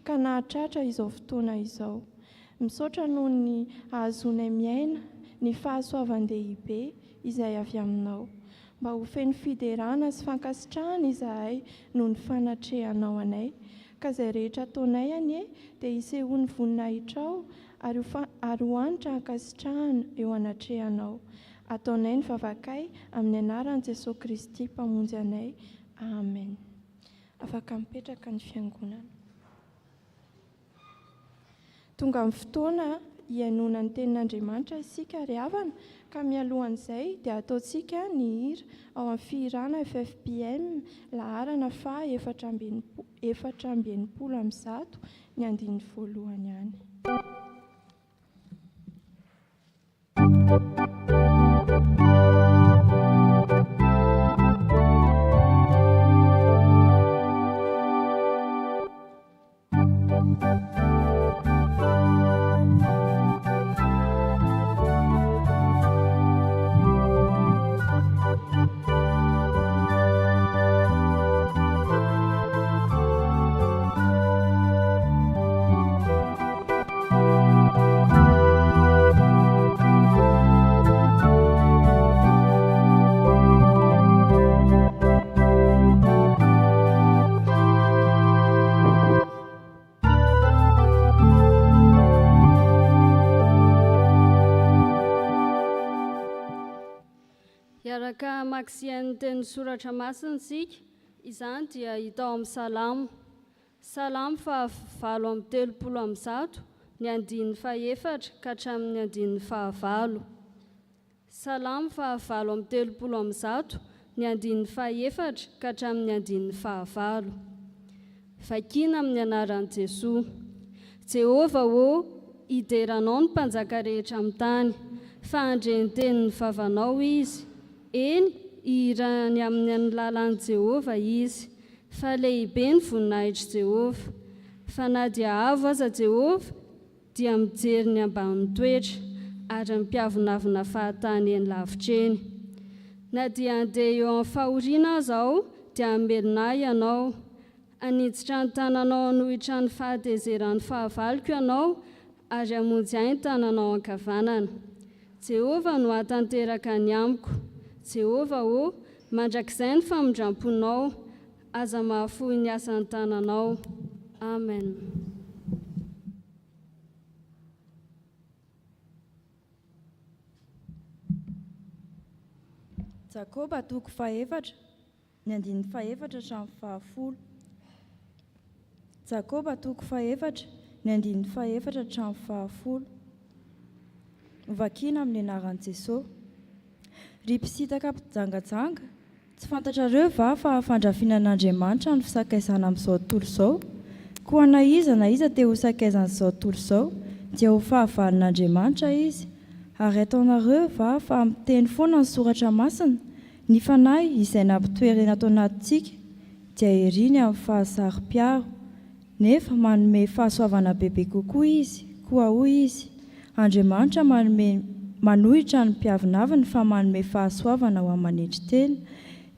afaka nahatratra izao fotoana izao. Misaotra noho ny ahazonay miaina ny fahasoavan-dehibe izay avy aminao. Mba ho feno fiderana sy fankasitrahana izahay noho ny fanatrehanao anay. Ka izay rehetra ataonay anie dia hisehoany voninahitrao ary ho anitra hankasitrahana eo anatrehanao. Ataonay ny vavakay amin'ny anaran'i Jesosy Kristy mpamonjy anay. Amen. Afaka mipetraka ny fiangonana. Tonga amin'ny fotoana hiainona ny tenin'Andriamanitra isika ry havana, ka mialohan'izay dia ataontsika ny hira ao amin'ny fihirana FFPM laharana faha 480 ny andiny voalohany ihany. Iaraka maksian'ny teny soratra masina isika, izany dia hita ao amin'ny Salamo fa 7:30 ny andininy faha-4 ka hatramin'ny andininy faha-9. Salamo fa 7:30 ny andininy faha-4 ka hatramin'ny andininy faha-9. Vakiana amin'ny anaran'i Jesosy. Jehova hideranao ny mpanjaka rehetra amin'ny tany, fa handren-teny ny vavanao izy. Eny, ihirany amin'ny lalan'i Jehova izy, fa lehibe ny voninahitry Jehova. Fa na dia avo aza Jehova, dia mijery ny ambany toetra, ary mpiavonavina fahatany eny lavitra eny. Na dia handeha eo amin'ny fahoriana aza aho, dia hamelona ianao. Haniditra ny tananao anohitra ny fahatezeran'ny fahavaloko ianao, ary hamonjy ahy ny tananao ankavanana. Jehova no hatanteraka ny amiko. Jehova mandrakizay ny famondram-ponao, aza mahafoy ny asan'ny tananao. Amen. Jakoba 4 ny andininy faha-4 hatramin'ny faha-10. Jakoba 4 ny andininy faha-4 hatramin'ny faha-10. Vakiana amin'ny anaran'i Jesosy. Ry mpisitaka mpijangajanga, tsy fantatrareo va fa fandrafinan'Andriamanitra ny fisakaizana amin'izao tontolo izao? Koa na iza te ho sakaizan'izao tontolo izao, dia ho fahavalin'Andriamanitra izy. Ary ataonareo va fa miteny foana ny soratra masina, ny fanahy izay nampitoerana ato anatintsika dia iriny amin'ny fahasari-piaro, nefa manome fahasoavana bebe kokoa izy. Koa hoy izy, Andriamanitra manohitra ny mpiavonaviny fa manome fahasoavana ho amin'ny manetri-teny.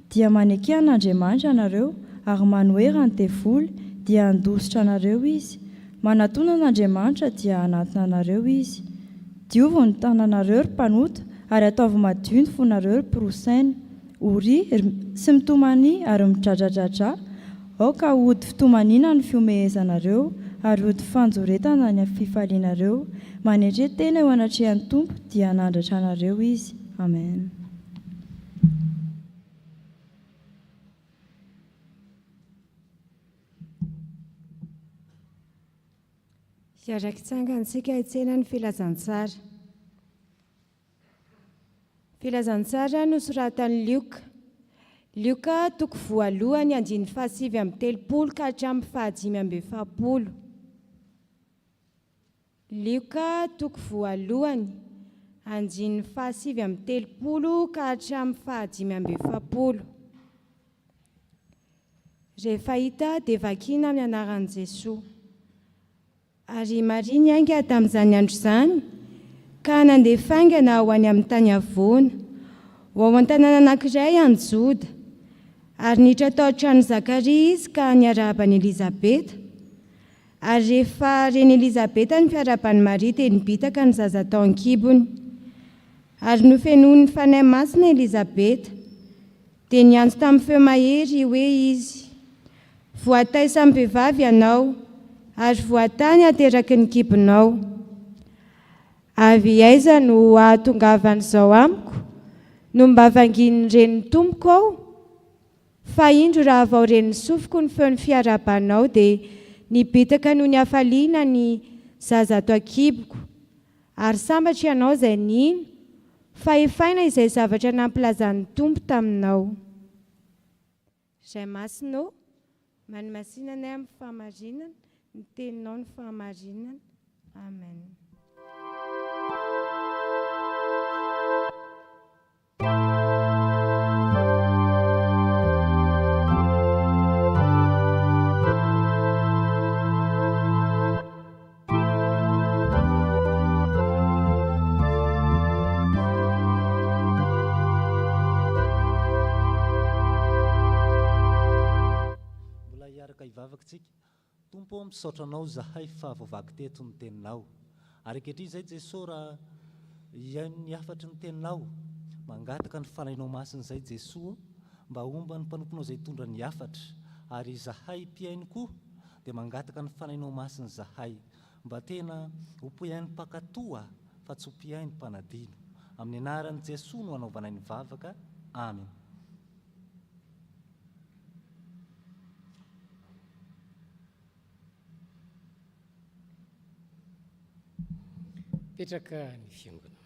Dia manekena Andriamanitra anareo ary manohera ny devoly dia handositra anareo izy. Manatona n'Andriamanitra dia hanatona anareo izy. Diovy ny tananareo ry mpanota ary ataovy madio ny fonareo ry mpirosaina. Hory sy mitomany ary midradradradra. Ao ka hody fitomaniana ny fiomehezanareo ary hody fanjoretana ny fifalianareo. Manetry tena eo anatrehan'ny Tompo dia hanandratra anareo izy. Amen. Iaraky-tsangantsika hitsena ny filazantsara. Filazantsara nosoratan'i Lioka 2 andininy faha-9 ka hatramin'ny faha-5. Lioka 2 andininy faha-9 ka hatramin'ny faha-5. Rehefa hita dia vakiana amin'ny anaran'i Jesosy. Ary Maria niainga tamin'izany andro izany, ka nandeha faingana ho any amin'ny tany havoana, ho ao an-tanàna anankiray any Joda. Ary niditra tao an-trano Zakaria izy ka niarahaba an'i Elizabeta. Ary rehefa reny Elizabeta ny fiarabany Maria dia nibitaka ny zaza tao an-kibony. Ary nofenoiny fanahy masina Elizabeta dia niantso tamin'ny feo mahery hoe izy: voataisa amin'ny vehivavy ianao ary voatany ateraky ny kibonao. Avy aiza no ahatongavan'izao amiko no mba vangin'ny reniny tompoko ao? Fa indro raha vao reniny sofiko ny feon'ny fiarabanao dia nibitaka noho ny hafaliana ny zaza ato an-kiboko. Ary sambatra ianao izay nino fa efaina izay zavatra nampilazan'ny tompo taminao. Izay masina manimasinana amin'ny fahamarinana, ny teninao ny fahamarinana. Amen. Ivavakatsika tompo misaotra anao zahay fa voavaky teto ny teninao. Ary ankehitriny izay Jesosy raha niafatra ny teninao, mangataka ny fanahinao masina izay Jesosy mba homba ny mpanomponao izay tondra ny afatra. Ary zahay mpiainy koa dia mangataka ny fanahinao masina zahay mba tena ho mpiainy mpakatoa fa tsy ho mpiainy mpanadino. Amin'ny anaran'i Jesosy no anaovanay ny vavaka. Amen. Petraka ny fiongana.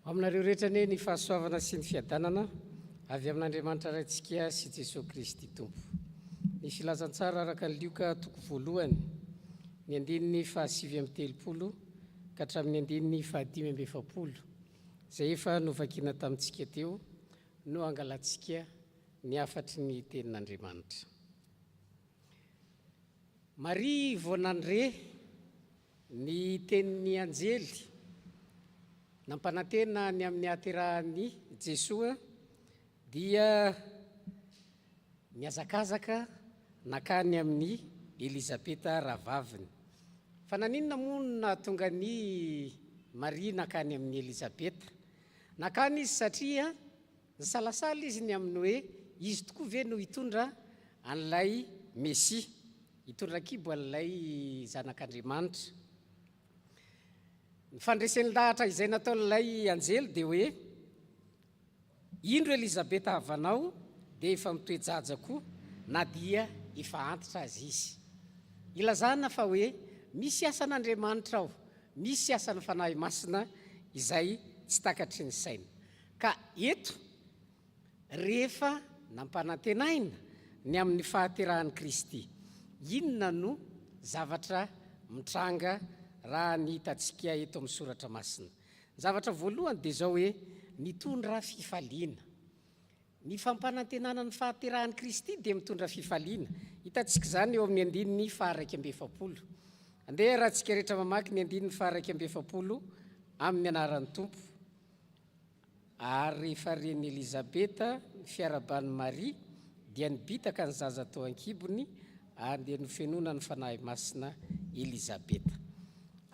Aminareo rehetra ne ny fahasoavana sy ny fiadanana avy amin'Andriamanitra raintsika sy Jesosy Kristy Tompo. Ny filazantsara araka ny Lioka toko voalohany ny andininy 7:30 ka hatramin'ny andininy 5:70 izay efa novakiana tamintsika teo no angalantsika ny afatry ny tenin'Andriamanitra. Maria voanandre ny tenin'ny anjely nampanantena ny amin'ny haterahan'ny Jesosy dia niazakazaka nakany amin'ny Elizabeta rahavaviny. Fa naninona moa no nahatonga ny Maria nakany amin'ny Elizabeta? Nakany izy satria nisalasala izy ny amin'ny hoe izy tokoa ve no hitondra an'ilay Mesia, hitondra kibo an'ilay zanak'Andriamanitra. Ny fandresen'ny lahatra izay nataon'ilay anjely dia hoe indro Elizabeta havanao dia efa mitoejaja koa na dia efa antitra azy izy. Ilazana fa hoe misy asan'Andriamanitra ao, misy asan'ny fanahy masina izay tsy takatry ny saina. Ka eto rehefa nampanantenaina ny amin'ny fahaterahan'i Kristy, inona no zavatra mitranga raha ny hitantsika eto amin'ny soratra masina? Zavatra voalohany dia zao hoe mitondra fifaliana. Ny fampanantenana ny fahaterahan'i Kristy dia mitondra fifaliana. Hitantsika izany eo amin'ny andininy 2:40. Andeha raha tsika rehetra mamaky ny andininy 2:40 amin'ny anaran'ny Tompo. Ary rehefa reny Elizabeta fiaraban'i Maria dia nibitaka ny zaza tao an-kibony ary dia nofenona ny fanahy masina Elizabeta.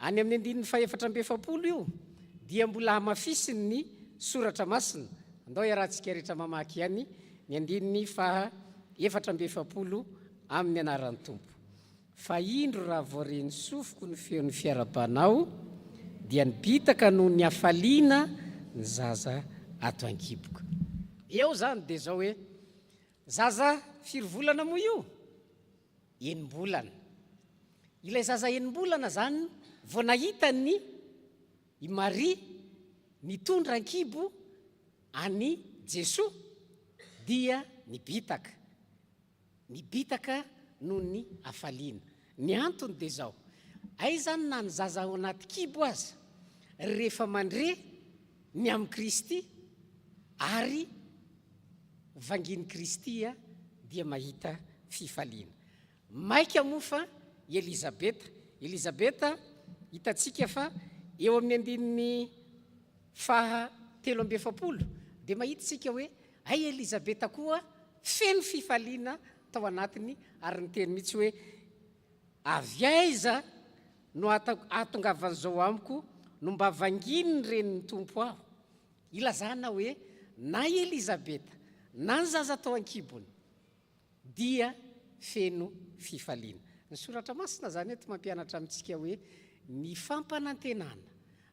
Any amin'ny andininy 4:40 io dia mbola hamafisiny ny soratra masina. Andao iarahantsika rehetra mamaky ihany ny andininy 4:40 amin'ny anaran'ny Tompo. Fa indro raha voareny sofiko ny feon'ny fiarabanao dia nibitaka noho ny hafaliana ny zaza ato an-kiboko. Eo zany dia zao hoe zaza firy volana moa io? 9 bolana. Ilay zaza 9 bolana zany vao nahita ny Maria mitondra an-kibo any Jesosy dia nibitaka noho ny hafaliana. Ny antony dia zao: ay zany na ny zaza ao anaty kibo aza rehefa mandre ny amin'ny Kristy ary vangin'i Kristy dia mahita fifaliana. Maika moa fa Elizabeta hitantsika fa eo amin'ny andininy 7:70 dia mahita tsika hoe ay Elizabeta koa feno fifaliana tao anatiny ary ny teny mihitsy hoe avy aiza no atongavan'izao amiko no mba vangininy reniny tompo aho. Ilazana hoe na Elizabeta na ny zaza tao an-kibony dia feno fifaliana. Ny soratra masina zany eto mampianatra amintsika hoe ny fampanantenana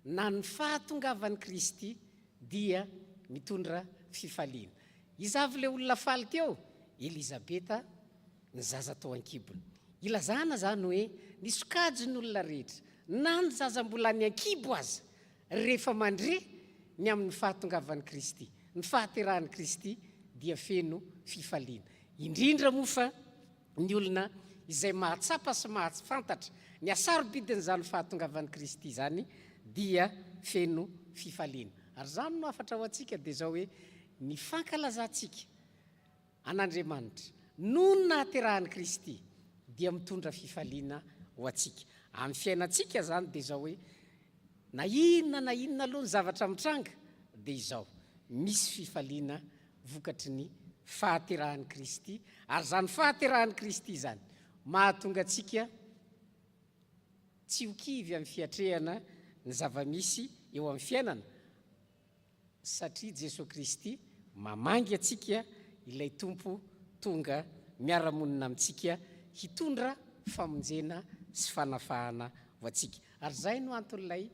na ny fahatongavan'i Kristy dia mitondra fifaliana. Izavy le olona faly teo, Elizabeta ny zaza tao an-kibony. Ilazana zany hoe ny sokajiny olona rehetra na ny zaza mbola ny ankibo aza rehefa mandre ny amin'ny fahatongavan'i Kristy, ny fahaterahan'i Kristy dia feno fifaliana. Indrindra moa fa ny olona izay mahatsapa sy mahafantatra ny asarobidin'izany fahatongavan'i Kristy zany dia feno fifaliana. Ary zany no afatra ho antsika dia zao hoe ny fankalazantsika an'Andriamanitra noho ny nahaterahan'i Kristy dia mitondra fifaliana ho antsika. Amin'ny fiainantsika zany dia zao hoe na inona aloha ny zavatra mitranga dia izao misy fifaliana vokatry ny fahaterahan'i Kristy. Ary zany fahaterahan'i Kristy zany mahatonga antsika tsy ho kivy amin'ny fiatrehana ny zava-misy eo amin'ny fiainana, satria Jesosy Kristy mamangy antsika ilay tompo tonga miara-monina amintsika hitondra famonjena sy fanafahana ho antsika. Ary zay no antony ilay